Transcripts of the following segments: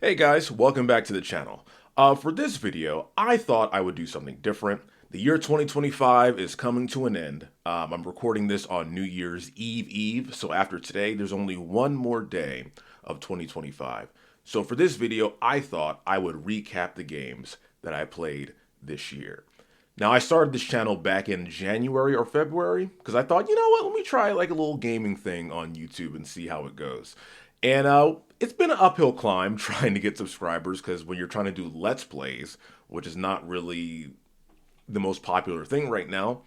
Hey guys, welcome back to the channel. For this video, I thought I would do something different. The year 2025 is coming to an end. I'm recording this on New Year's Eve, so after today, there's only one more day of 2025. So for this video, I thought I would recap the games that I played this year. Now, I started this channel back in January or February because I thought, you know what, let me try like a little gaming thing on YouTube and see how it goes. And it's been an uphill climb trying to get subscribers because when you're trying to do Let's Plays, which is not really the most popular thing right now,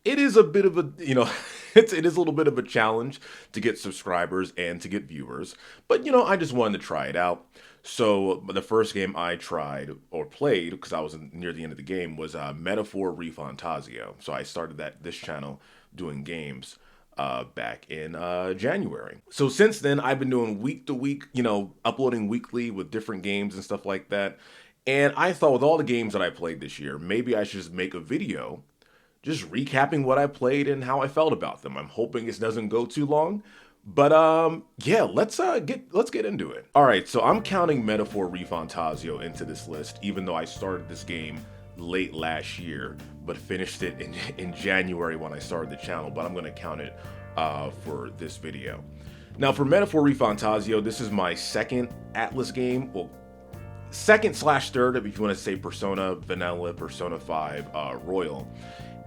it is a bit of a, it is a little bit of a challenge to get subscribers and to get viewers. But, I just wanted to try it out. So the first game I tried or played, because I was near the end of the game, was Metaphor ReFantazio. So I started this channel doing games back in January. So since then, I've been doing week to week, uploading weekly with different games and stuff like that. And I thought with all the games that I played this year, maybe I should just make a video just recapping what I played and how I felt about them. I'm hoping this doesn't go too long. But yeah, let's get into it. All right, so I'm counting Metaphor ReFantazio into this list, even though I started this game late last year, but finished it in January when I started the channel. But I'm gonna count it for this video. Now for Metaphor ReFantazio, this is my second Atlus game. Well, second/third, if you want to say Persona Vanilla, Persona 5 Royal.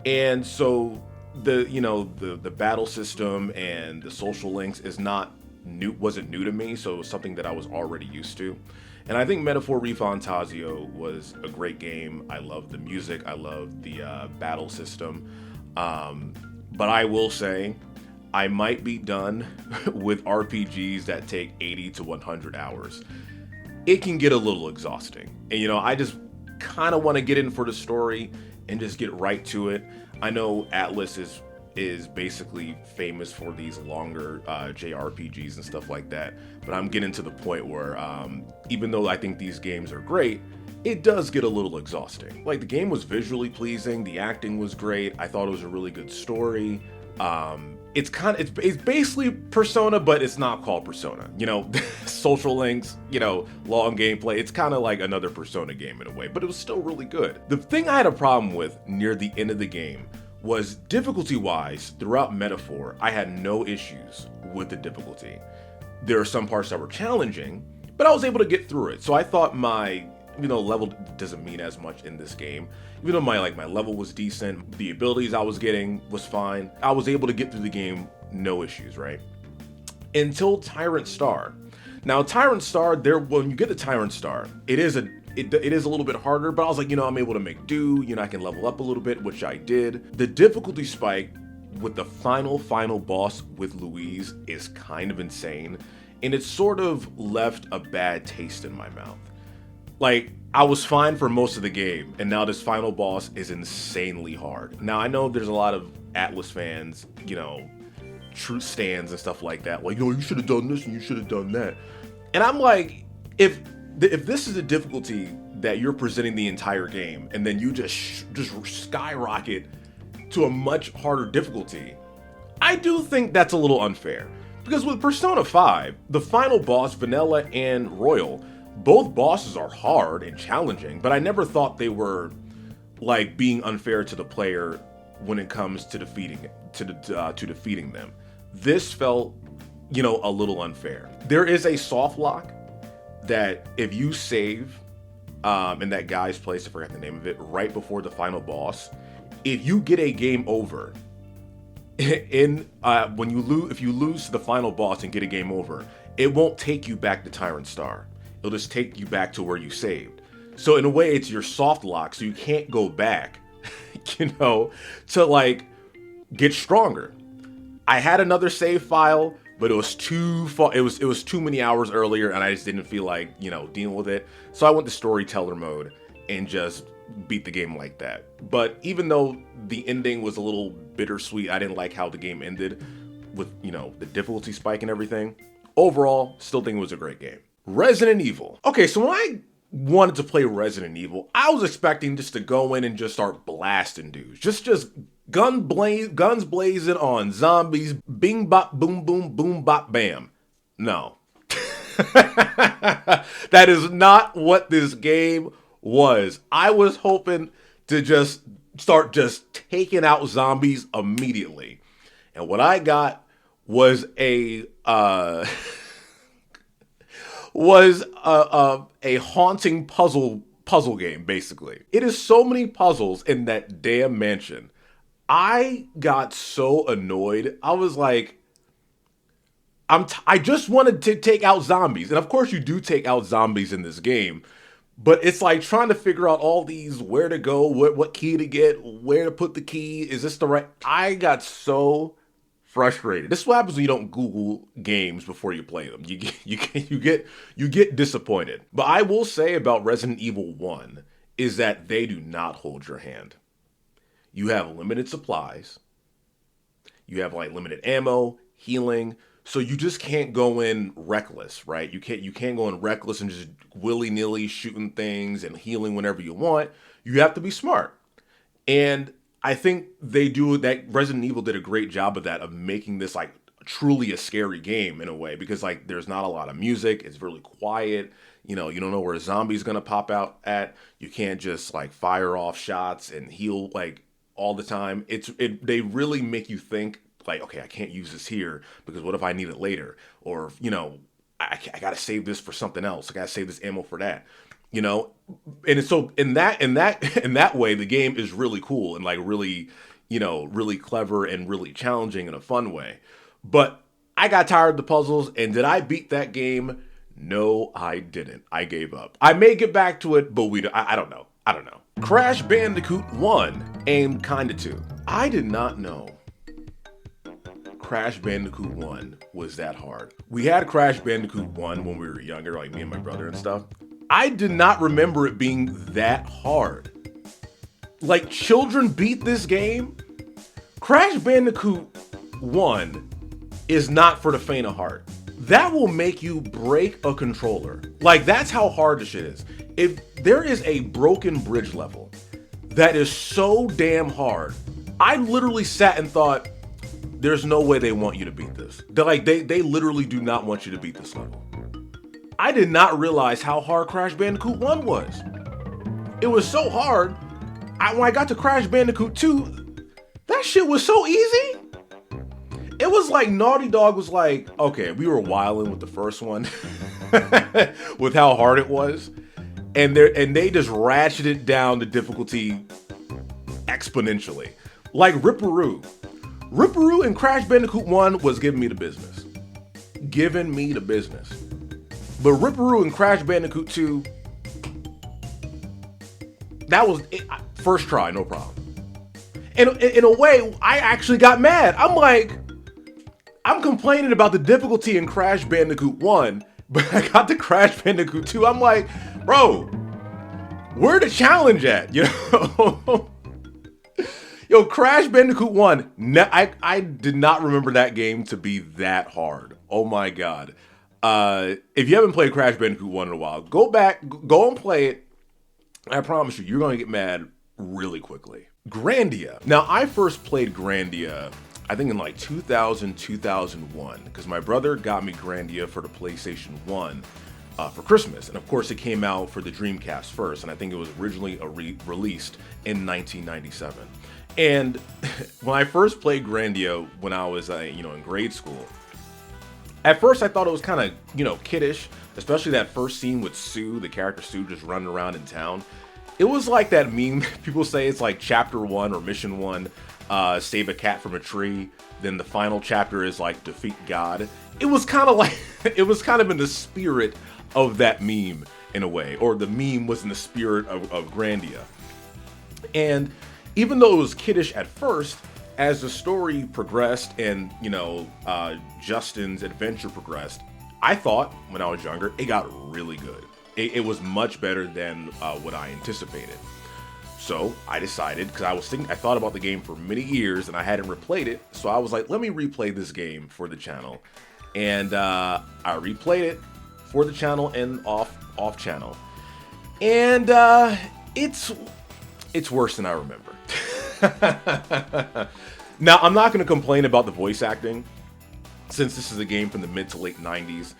And so the battle system and the social links wasn't new to me, so it was something that I was already used to. And I think Metaphor ReFantazio was a great game. I love the music, I love the battle system. But I will say, I might be done with RPGs that take 80 to 100 hours. It can get a little exhausting. And I just kind of want to get in for the story and just get right to it. I know Atlus is basically famous for these longer JRPGs and stuff like that, but I'm getting to the point where even though I think these games are great, it does get a little exhausting. Like, the game was visually pleasing, the acting was great, I thought it was a really good story. It's basically Persona, but it's not called Persona. Social links, long gameplay. It's kind of like another Persona game in a way, but it was still really good. The thing I had a problem with near the end of the game was difficulty-wise. Throughout Metaphor, I had no issues with the difficulty. There are some parts that were challenging, but I was able to get through it. So I thought my level doesn't mean as much in this game. Even though my level was decent, the abilities I was getting was fine. I was able to get through the game, no issues, right? Until Tyrant Star. Now, Tyrant Star, when you get the Tyrant Star, it is a little bit harder, but I was like, I'm able to make do, I can level up a little bit, which I did. The difficulty spike with the final boss with Louise is kind of insane, and it sort of left a bad taste in my mouth. Like, I was fine for most of the game, and now this final boss is insanely hard. Now, I know there's a lot of Atlus fans, true stands and stuff like that. Like, you should have done this and you should have done that. And I'm like, if this is the difficulty that you're presenting the entire game, and then you just skyrocket to a much harder difficulty, I do think that's a little unfair. Because with Persona 5, the final boss, Vanilla and Royal, both bosses are hard and challenging, but I never thought they were like being unfair to the player when it comes to defeating them. This felt, a little unfair. There is a soft lock that if you save in that guy's place, I forgot the name of it, right before the final boss, if you get a game over if you lose to the final boss and get a game over, it won't take you back to Tyrant Star. It'll just take you back to where you saved. So in a way, it's your soft lock, so you can't go back, to like get stronger. I had another save file, but it was too far. It was too many hours earlier, and I just didn't feel like dealing with it. So I went to storyteller mode and just beat the game like that. But even though the ending was a little bittersweet, I didn't like how the game ended with the difficulty spike and everything. Overall, still think it was a great game. Resident Evil. Okay, so when I wanted to play Resident Evil, I was expecting just to go in and just start blasting dudes. Just guns blazing on zombies, bing bop boom boom boom bop bam. No. That is not what this game was. I was hoping to just start just taking out zombies immediately. And what I got was a haunting puzzle game, basically. It is so many puzzles in that damn mansion. I got so annoyed. I was like, I just wanted to take out zombies. And of course you do take out zombies in this game. But it's like trying to figure out all these, where to go, what key to get, where to put the key. Is this the right? I got so frustrated. This is what happens when you don't Google games before you play them. You get disappointed. But I will say about Resident Evil 1 is that they do not hold your hand. You have limited supplies. You have like limited ammo, healing. So you just can't go in reckless, right? You can't go in reckless and just willy-nilly shooting things and healing whenever you want. You have to be smart. And I think Resident Evil did a great job of that, of making this like truly a scary game in a way, because like there's not a lot of music. It's really quiet. You don't know where a zombie's going to pop out at. You can't just like fire off shots and heal like all the time. They really make you think like, okay, I can't use this here because what if I need it later? Or, I got to save this for something else. I got to save this ammo for that. And so in that way, the game is really cool and like really, really clever and really challenging in a fun way. But I got tired of the puzzles, and did I beat that game? No, I didn't. I gave up. I may get back to it, but I don't know. Crash Bandicoot 1 and kinda 2. I did not know Crash Bandicoot 1 was that hard. We had Crash Bandicoot 1 when we were younger, like me and my brother and stuff. I did not remember it being that hard. Like, children beat this game? Crash Bandicoot 1 is not for the faint of heart. That will make you break a controller. Like, that's how hard the shit is. If there is a broken bridge level that is so damn hard, I literally sat and thought, there's no way they want you to beat this. They literally do not want you to beat this level. I did not realize how hard Crash Bandicoot 1 was. It was so hard. When I got to Crash Bandicoot 2, that shit was so easy. It was like Naughty Dog was like, okay, we were wilding with the first one with how hard it was. And they just ratcheted down the difficulty exponentially. Like Ripperoo. Ripperoo in Crash Bandicoot 1 was giving me the business. But Ripperoo in Crash Bandicoot 2, that was it. First try, no problem. And in a way, I actually got mad. I'm complaining about the difficulty in Crash Bandicoot 1, but I got to Crash Bandicoot 2. I'm like, bro, where the challenge at? Yo, Crash Bandicoot 1, I did not remember that game to be that hard. Oh my God. If you haven't played Crash Bandicoot 1 in a while, go and play it. I promise you're going to get mad really quickly. Grandia. Now, I first played Grandia, I think in like 2000, 2001, because my brother got me Grandia for the PlayStation 1 for Christmas. And of course, it came out for the Dreamcast first, and I think it was originally released in 1997. And when I first played Grandia when I was, in grade school, at first I thought it was kind of, kiddish, especially that first scene with Sue, the character Sue, just running around in town. It was like that meme, people say it's like chapter 1 or mission 1, save a cat from a tree. Then the final chapter is like defeat God. It was kind of in the spirit of that meme in a way, or the meme was in the spirit of Grandia. And even though it was kiddish at first, as the story progressed and, Justin's adventure progressed, I thought when I was younger, it got really good. It was much better than what I anticipated. So I decided, because I thought about the game for many years and I hadn't replayed it. So I was like, let me replay this game for the channel. And I replayed it for the channel and off channel. And it's worse than I remember. Now, I'm not going to complain about the voice acting, since this is a game from the mid to late 90s.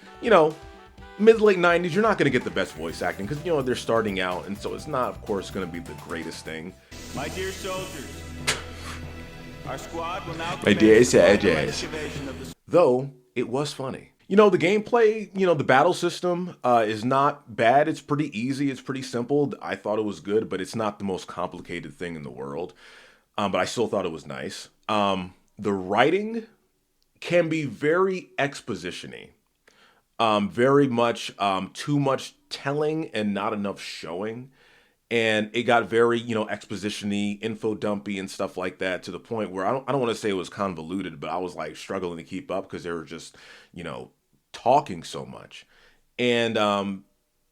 mid-late 90s, you're not going to get the best voice acting because, you know, they're starting out, and so it's not, of course, going to be the greatest thing. My dear soldiers, our squad will now My dear commence the final soldiers. excavation of the Though, it was funny. You know, the gameplay, you know, the battle system is not bad. It's pretty easy. It's pretty simple. I thought it was good, but it's not the most complicated thing in the world. But I still thought it was nice. The writing can be very exposition-y. Very much too much telling and not enough showing. And it got very, you know, exposition-y, info dumpy and stuff like that, to the point where I don't want to say it was convoluted, but I was like struggling to keep up because they were just, you know, talking so much. And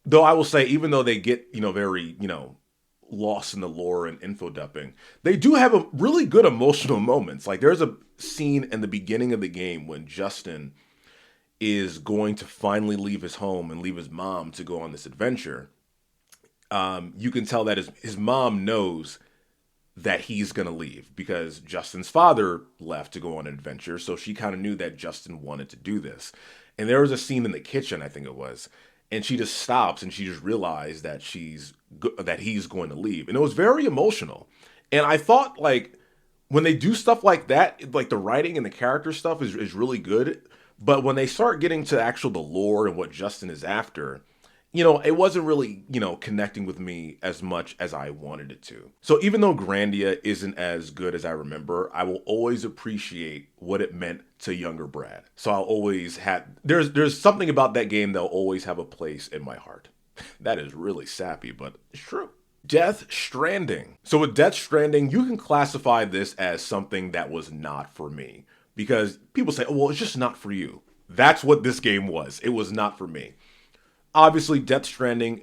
though I will say, even though they get, you know, very, you know, lost in the lore and info dumping, they do have a really good emotional moments. Like there's a scene in the beginning of the game when Justin is going to finally leave his home and leave his mom to go on this adventure. You can tell that his mom knows that he's going to leave because Justin's father left to go on an adventure. So she kind of knew that Justin wanted to do this. And there was a scene in the kitchen, I think it was, and she just stops and she just realized that that he's going to leave. And it was very emotional. And I thought, like, when they do stuff like that, like the writing and the character stuff is really good. But when they start getting to the lore and what Justin is after, you know, it wasn't really, you know, connecting with me as much as I wanted it to. So even though Grandia isn't as good as I remember, I will always appreciate what it meant to younger Brad. So I'll always have, there's something about that game that'll always have a place in my heart. That is really sappy, but it's true. Death Stranding. So with Death Stranding, you can classify this as something that was not for me. Because people say, oh, well, it's just not for you. That's what this game was. It was not for me. Obviously, Death Stranding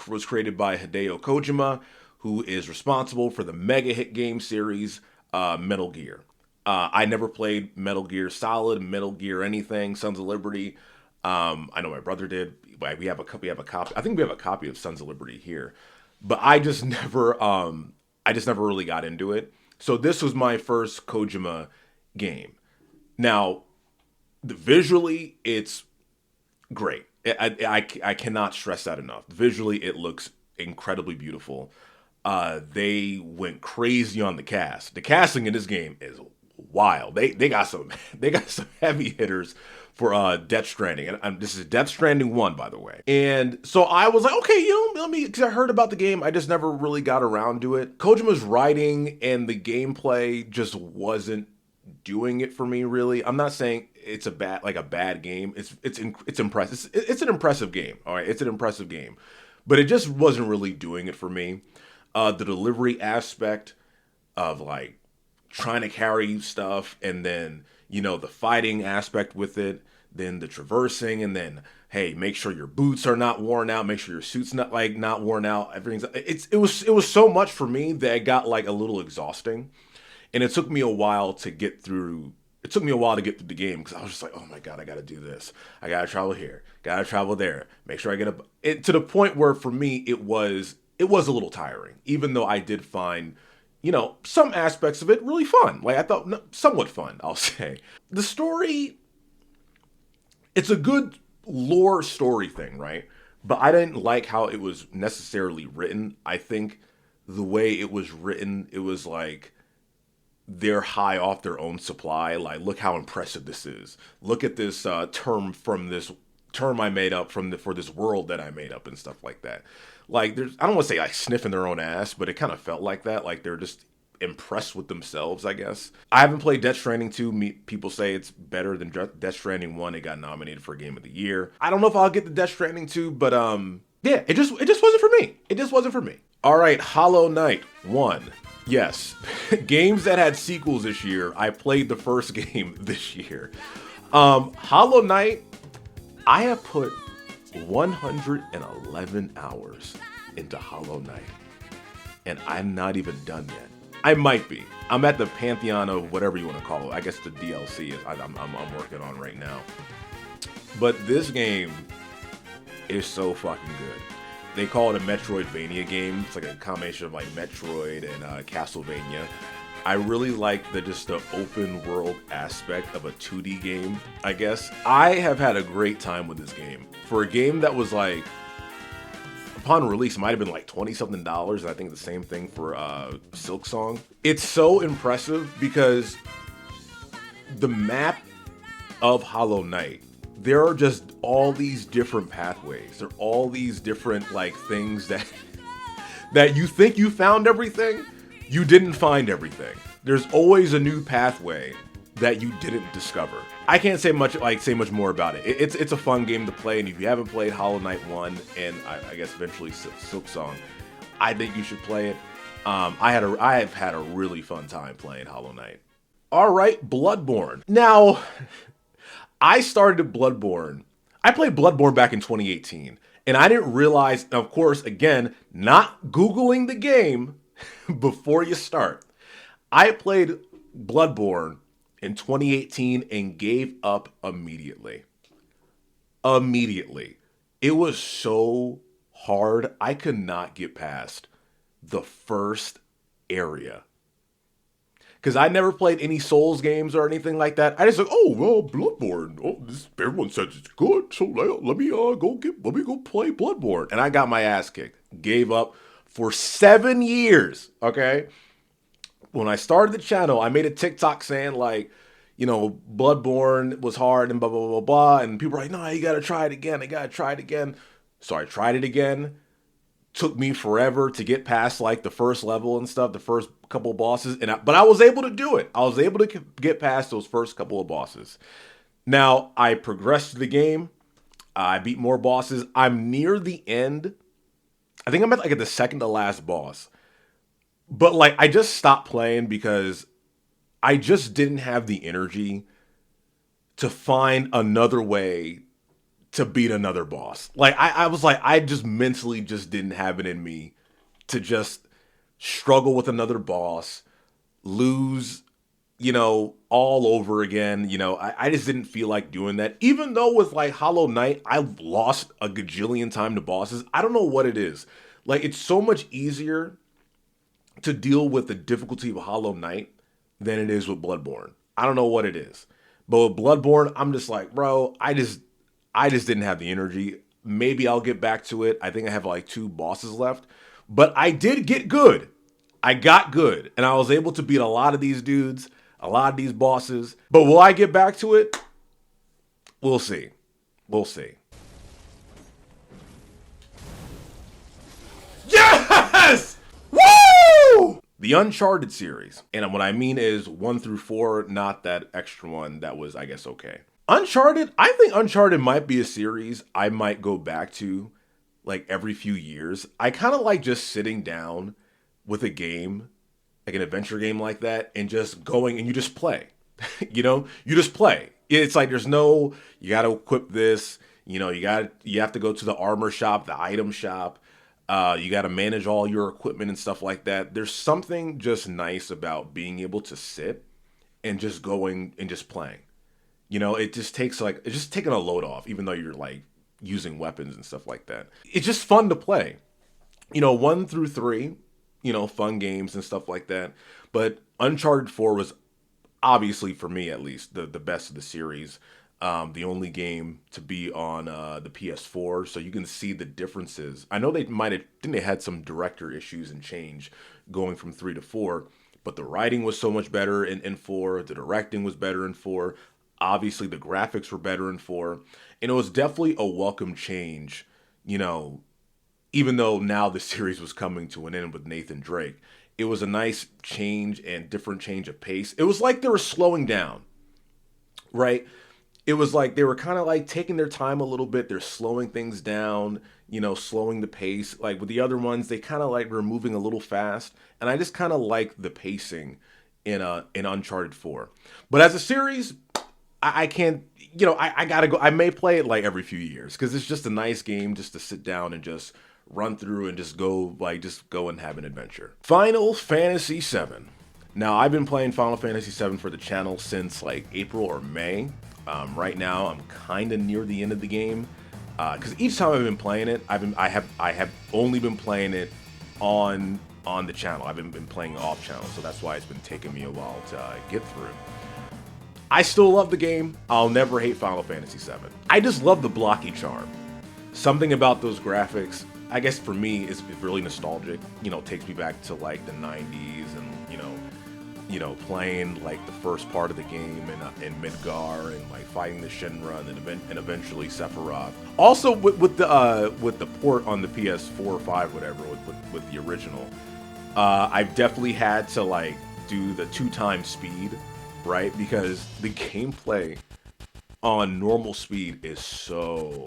was created by Hideo Kojima, who is responsible for the mega hit game series Metal Gear. I never played Metal Gear Solid, Metal Gear anything, Sons of Liberty. I know my brother did. We have a copy. I think we have a copy of Sons of Liberty here, but I just never really got into it. So this was my first Kojima game. Now, visually, it's great. I cannot stress that enough. Visually, it looks incredibly beautiful. They went crazy on the cast. The casting in this game is wild. They got some heavy hitters for Death Stranding, and this is Death Stranding 1, by the way. And so I was like, okay, you know, because I heard about the game, I just never really got around to it. Kojima's writing and the gameplay just wasn't doing it for me, really. I'm not saying it's a bad game. It's impressive. It's an impressive game. All right, it's an impressive game, but it just wasn't really doing it for me. The delivery aspect of like trying to carry stuff, and then, you know, the fighting aspect with it, then the traversing, and then, hey, make sure your boots are not worn out, make sure your suit's not worn out. It was so much for me that it got like a little exhausting. And it took me a while to get through. It took me a while to get through the game because I was just like, oh my God, I got to do this. I got to travel here. Got to travel there. Make sure I get it to the point where for me, it was a little tiring, even though I did find, you know, some aspects of it really fun. Like I thought somewhat fun, I'll say. The story, it's a good lore story thing, right? But I didn't like how it was necessarily written. I think the way it was written, it was like, they're high off their own supply. Like, look how impressive this is. Look at this term I made up for this world that I made up and stuff like that. Like, I don't want to say like sniffing their own ass, but it kind of felt like that. Like they're just impressed with themselves, I guess. I haven't played Death Stranding 2. People say it's better than Death Stranding 1. It got nominated for Game of the Year. I don't know if I'll get the Death Stranding 2, but yeah, it just wasn't for me. It just wasn't for me. All right, Hollow Knight 1. Yes, games that had sequels this year. I played the first game this year. Hollow Knight, I have put 111 hours into Hollow Knight, and I'm not even done yet. I might be. I'm at the pantheon of whatever you want to call it. I guess the DLC is I'm working on right now. But this game is so fucking good. They call it a Metroidvania game. It's like a combination of like Metroid and Castlevania. I really like just the open world aspect of a 2D game, I guess. I have had a great time with this game. For a game that was like, upon release, it might have been like $20 something, and I think the same thing for Silksong. It's so impressive because the map of Hollow Knight, there are just all these different pathways. There are all these different like things that that you think you found everything, you didn't find everything. There's always a new pathway that you didn't discover. I can't say much more about it. It's a fun game to play, and if you haven't played Hollow Knight 1 and I guess eventually Silksong, I think you should play it. I have had a really fun time playing Hollow Knight. All right, Bloodborne. Now, I started Bloodborne. I played Bloodborne back in 2018, and I didn't realize, of course, again, not Googling the game before you start. I played Bloodborne in 2018 and gave up immediately. Immediately. It was so hard, I could not get past the first area. Because I never played any Souls games or anything like that. I just like, oh, well, Bloodborne. Oh, everyone says it's good, so let me go play Bloodborne. And I got my ass kicked. Gave up for 7 years, okay? When I started the channel, I made a TikTok saying like, you know, Bloodborne was hard and blah, blah, blah, blah. And people were like, no, you gotta try it again. So I tried it again. Took me forever to get past like the first level and stuff, the first couple of bosses. But I was able to do it. I was able to get past those first couple of bosses. Now, I progressed the game. I beat more bosses. I'm near the end. I think I'm at the second to last boss. But like, I just stopped playing because I just didn't have the energy to find another way to beat another boss. Like, I was like, I just mentally just didn't have it in me to just struggle with another boss, lose, you know, all over again. You know, I just didn't feel like doing that. Even though with like Hollow Knight, I've lost a gajillion time to bosses. I don't know what it is. Like, it's so much easier to deal with the difficulty of Hollow Knight than it is with Bloodborne. I don't know what it is. But with Bloodborne, I'm just like, bro, I just didn't have the energy. Maybe I'll get back to it. I think I have like 2 bosses left. But I did get good. I got good. And I was able to beat a lot of these dudes, a lot of these bosses. But will I get back to it? We'll see. We'll see. Yes! Woo! The Uncharted series. And what I mean is 1 through 4, not that extra one that was, I guess, okay. Uncharted, I think Uncharted might be a series I might go back to like every few years. I kind of like just sitting down with a game, like an adventure game like that, and just going and you just play. You know, you just play. It's like there's no, you got to equip this, you know, you have to go to the armor shop, the item shop. You got to manage all your equipment and stuff like that. There's something just nice about being able to sit and just going and just playing. You know, it just takes like, it's just taking a load off, even though you're like using weapons and stuff like that. It's just fun to play. You know, 1 through 3, you know, fun games and stuff like that. But Uncharted 4 was obviously, for me at least, the best of the series. The only game to be on the PS4, so you can see the differences. I know they had some director issues and change going from 3 to 4, but the writing was so much better in 4. The directing was better in 4. Obviously, the graphics were better in 4. And it was definitely a welcome change, you know, even though now the series was coming to an end with Nathan Drake. It was a nice change and different change of pace. It was like they were slowing down, right? It was like they were kind of like taking their time a little bit. They're slowing things down, you know, slowing the pace. Like with the other ones, they kind of like were moving a little fast. And I just kind of like the pacing in Uncharted 4. But as a series, I can't, you know, I gotta go. I may play it like every few years because it's just a nice game just to sit down and just run through and just go and have an adventure. Final Fantasy VII. Now, I've been playing Final Fantasy VII for the channel since like April or May. Right now, I'm kind of near the end of the game because each time I've been playing it, I have only been playing it on on the channel. I've been playing off channel, so that's why it's been taking me a while to get through. I still love the game. I'll never hate Final Fantasy VII. I just love the blocky charm. Something about those graphics, I guess for me, is really nostalgic. You know, takes me back to like the 90s and, playing like the first part of the game in Midgar and like fighting the Shinra and eventually Sephiroth. Also with the port on the PS4 or 5, whatever, with the original, I've definitely had to like do the 2x speed, right? Because the gameplay on normal speed is so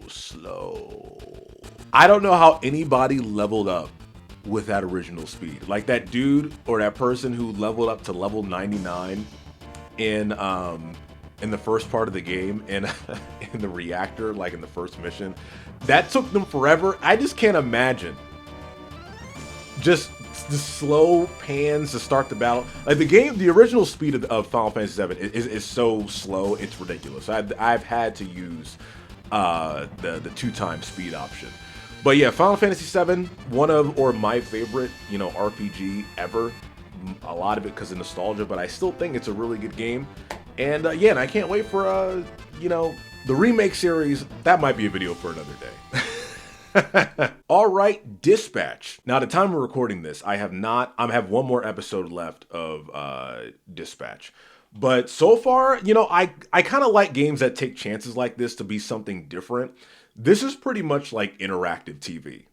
slow. I don't know how anybody leveled up with that original speed. Like that dude or that person who leveled up to level 99 in the first part of the game in the reactor, like in the first mission. That took them forever. I just can't imagine just the slow pans to start the battle. Like the original speed of Final Fantasy VII is so slow, it's ridiculous. I've had to use the 2x speed option. But yeah, Final Fantasy VII, one of or my favorite, RPG ever. A lot of it because of nostalgia, but I still think it's a really good game. And yeah, and I can't wait for the remake series. That might be a video for another day. All right, Dispatch. Now, at the time of recording this, I have one more episode left of Dispatch. But so far, I kind of like games that take chances like this to be something different. This is pretty much like interactive TV.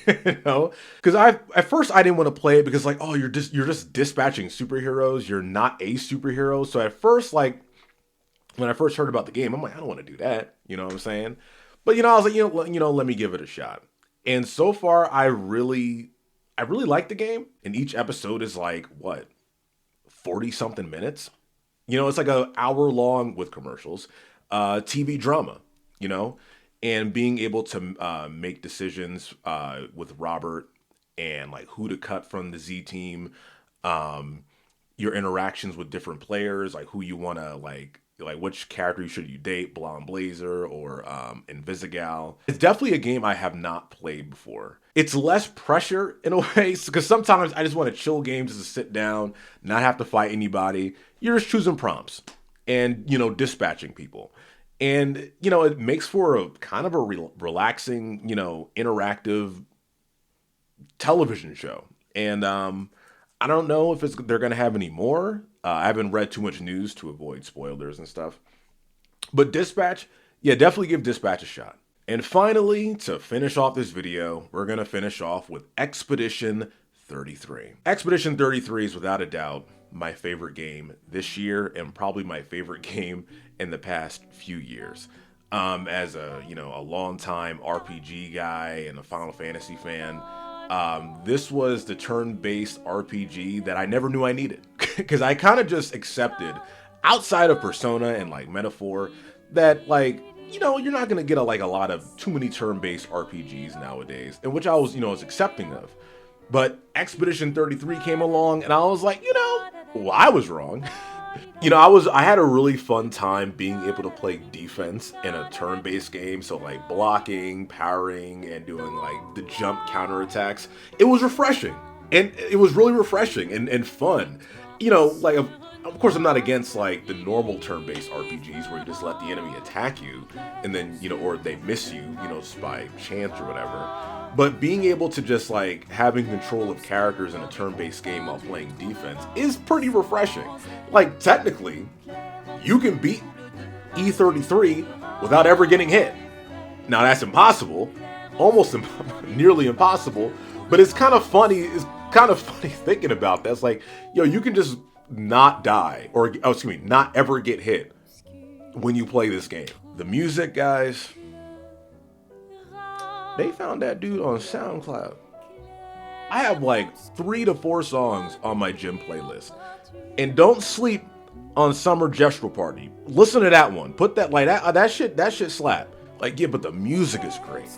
Because at first I didn't want to play it because like, oh, you're just dispatching superheroes. You're not a superhero. So at first, like when I first heard about the game, I'm like, I don't want to do that. You know what I'm saying? But I was like, let me give it a shot. And so far, I really like the game. And each episode is like 40 something minutes. It's like an hour long with commercials, TV drama. And being able to make decisions with Robert and like who to cut from the Z team, your interactions with different players, like who you want to like which character should you date, Blonde Blazer or Invisigal. It's definitely a game I have not played before. It's less pressure in a way, because sometimes I just want to chill games, just to sit down, not have to fight anybody. You're just choosing prompts and, dispatching people. And, it makes for a kind of a relaxing, interactive television show. And I don't know if they're going to have any more. I haven't read too much news to avoid spoilers and stuff. But Dispatch, yeah, definitely give Dispatch a shot. And finally, to finish off this video, we're going to finish off with Expedition 33. Expedition 33 is without a doubt my favorite game this year and probably my favorite game in the past few years. As a longtime RPG guy and a Final Fantasy fan, this was the turn-based RPG that I never knew I needed, because I kind of just accepted, outside of Persona and like Metaphor, that like you're not gonna get a lot of too many turn-based RPGs nowadays, and which I was accepting of. But Expedition 33 came along, and I was like, well, I was wrong. I had a really fun time being able to play defense in a turn-based game. So like blocking, parrying, and doing like the jump counterattacks. It was refreshing. And it was really refreshing and fun. Of course I'm not against like the normal turn-based RPGs where you just let the enemy attack you and then, or they miss you, just by chance or whatever. But being able to just like having control of characters in a turn-based game while playing defense is pretty refreshing. Like technically, you can beat E33 without ever getting hit. Now that's impossible, nearly impossible, but it's kind of funny. It's kind of funny thinking about that. It's like, you can just not die or not ever get hit when you play this game. The music, guys, they found that dude on SoundCloud. I have like 3 to 4 songs on my gym playlist. And don't sleep on Summer Gestural Party. Listen to that one. Put that that shit slap. Like, yeah, but the music is great.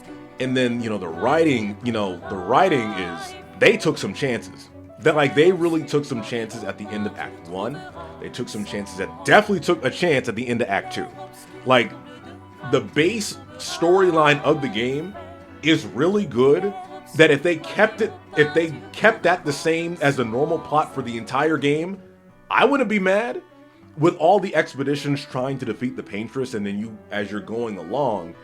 And then, the writing is, they took some chances. They really took some chances at the end of Act 1. They took some chances definitely took a chance at the end of Act 2. Like, the base storyline of the game is really good, that if they kept that the same as the normal plot for the entire game, I wouldn't be mad. With all the expeditions trying to defeat the Paintress, and then you, as you're going along,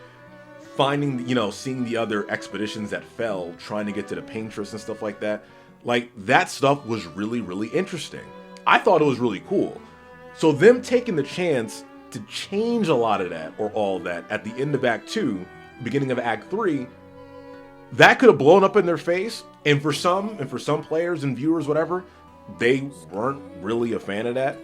finding, seeing the other expeditions that fell, trying to get to the Paintress and stuff like that. Like, that stuff was really, really interesting. I thought it was really cool. So them taking the chance to change a lot of that, or all that, at the end of Act 2, beginning of Act 3, that could have blown up in their face. And for some players and viewers, whatever, they weren't really a fan of that.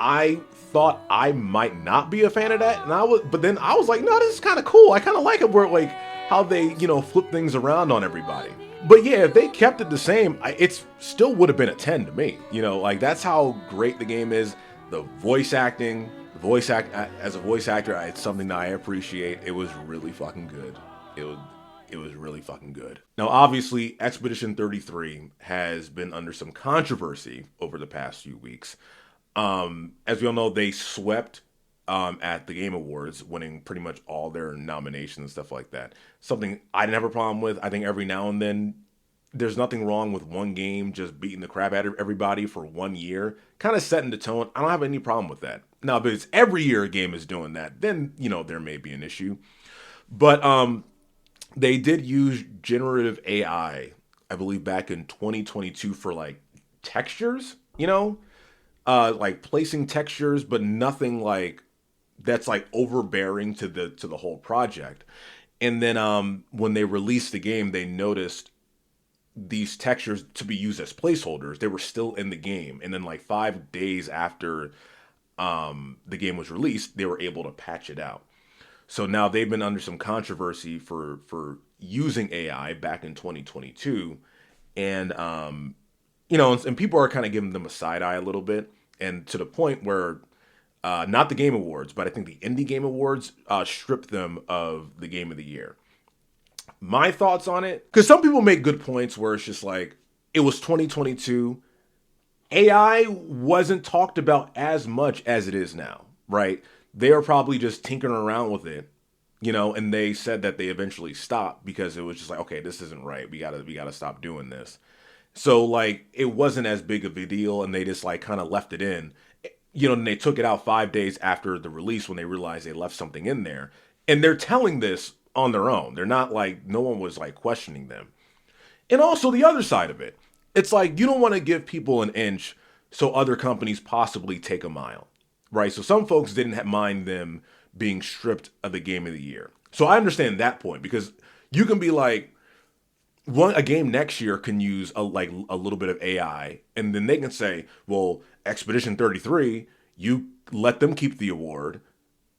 I thought I might not be a fan of that, but then I was like, no, this is kind of cool. I kind of like it where, like, how they, flip things around on everybody. But yeah, if they kept it the same, it still would have been a 10 to me. Like, that's how great the game is. The voice acting, as a voice actor, it's something that I appreciate. It was really fucking good. It was really fucking good. Now, obviously, Expedition 33 has been under some controversy over the past few weeks. As we all know, they swept at the Game Awards, winning pretty much all their nominations and stuff like that. Something I didn't have a problem with. I think every now and then, there's nothing wrong with one game just beating the crap out of everybody for 1 year, kind of setting the tone. I don't have any problem with that. Now, but it's every year a game is doing that, then, there may be an issue. But they did use generative AI, I believe, back in 2022 for, like, textures, like placing textures, but nothing like that's like overbearing to the whole project. And then when they released the game, they noticed these textures to be used as placeholders. They were still in the game, and then like 5 days after the game was released, they were able to patch it out. So now they've been under some controversy for using AI back in 2022, and and people are kind of giving them a side eye a little bit. And to the point where, not the Game Awards, but I think the Indie Game Awards stripped them of the Game of the Year. My thoughts on it, because some people make good points where it's just like, it was 2022. AI wasn't talked about as much as it is now, right? They are probably just tinkering around with it, and they said that they eventually stopped because it was just like, okay, this isn't right. We gotta stop doing this. So, like, it wasn't as big of a deal, and they just, like, kind of left it in. And they took it out 5 days after the release when they realized they left something in there. And they're telling this on their own. They're not, like, no one was, like, questioning them. And also the other side of it. It's like, you don't want to give people an inch so other companies possibly take a mile, right? So some folks didn't mind them being stripped of the Game of the Year. So I understand that point, because you can be like, a game next year can use a little bit of AI, and then they can say, well, Expedition 33, you let them keep the award,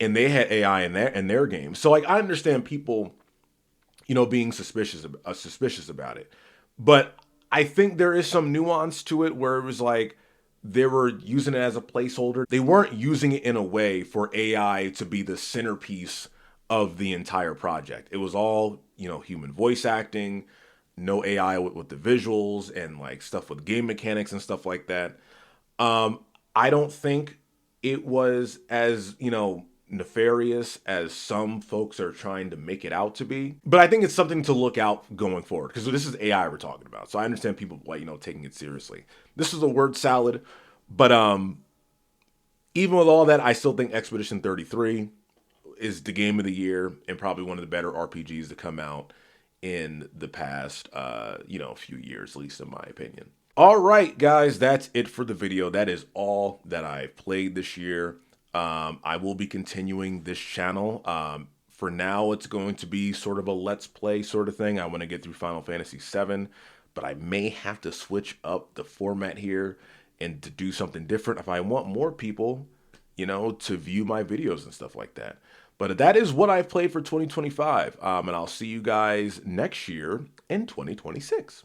and they had AI in their game. So, like, I understand people, being suspicious about it, but I think there is some nuance to it where it was like they were using it as a placeholder. They weren't using it in a way for AI to be the centerpiece of the entire project. It was all, human voice acting. No AI with the visuals and like stuff with game mechanics and stuff like that. I don't think it was as, nefarious as some folks are trying to make it out to be. But I think it's something to look out going forward, because this is AI we're talking about. So I understand people, like, taking it seriously. This is a word salad. But even with all that, I still think Expedition 33 is the Game of the Year and probably one of the better RPGs to come out in the past, few years, at least in my opinion. All right, guys, that's it for the video. That is all that I've played this year. I will be continuing this channel. For now, it's going to be sort of a let's play sort of thing. I want to get through Final Fantasy VII, but I may have to switch up the format here and to do something different if I want more people, to view my videos and stuff like that. But that is what I've played for 2025, and I'll see you guys next year in 2026.